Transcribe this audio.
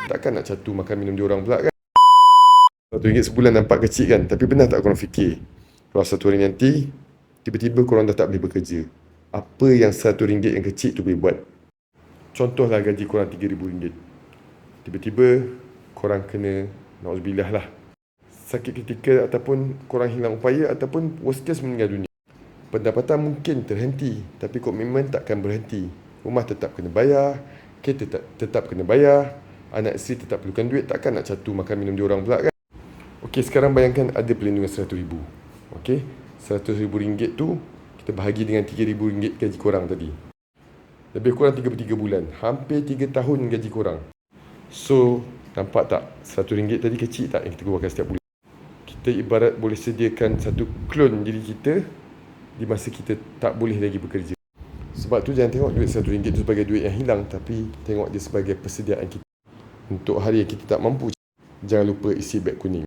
Takkan nak catu makan minum diorang pula kan. RM1 sebulan nampak kecil kan, tapi pernah tak korang fikir kalau satu hari nanti tiba-tiba korang dah tak boleh bekerja, apa yang RM1 yang kecil tu boleh buat? Contohlah gaji korang RM3,000, tiba-tiba korang kena, na'udzubillah lah, sakit ketika ataupun korang hilang upaya ataupun worst case meninggal dunia. Pendapatan mungkin terhenti, tapi komitmen takkan berhenti. Rumah tetap kena bayar, kereta tetap kena bayar, anak isteri tetap perlukan duit. Takkan nak catu makan minum diorang pula kan. Okey, sekarang bayangkan ada perlindungan RM100,000. Okey, RM100,000 tu kita bahagi dengan RM3,000 gaji korang tadi. Lebih kurang 33 bulan, hampir 3 tahun gaji korang. So, nampak tak RM100 tadi kecil tak yang kita keluarkan setiap bulan? Kita ibarat boleh sediakan satu klon diri kita di masa kita tak boleh lagi bekerja. Sebab tu jangan tengok duit RM100 tu sebagai duit yang hilang, tapi tengok dia sebagai persediaan kita untuk hari yang kita tak mampu. Jangan lupa isi beg kuning.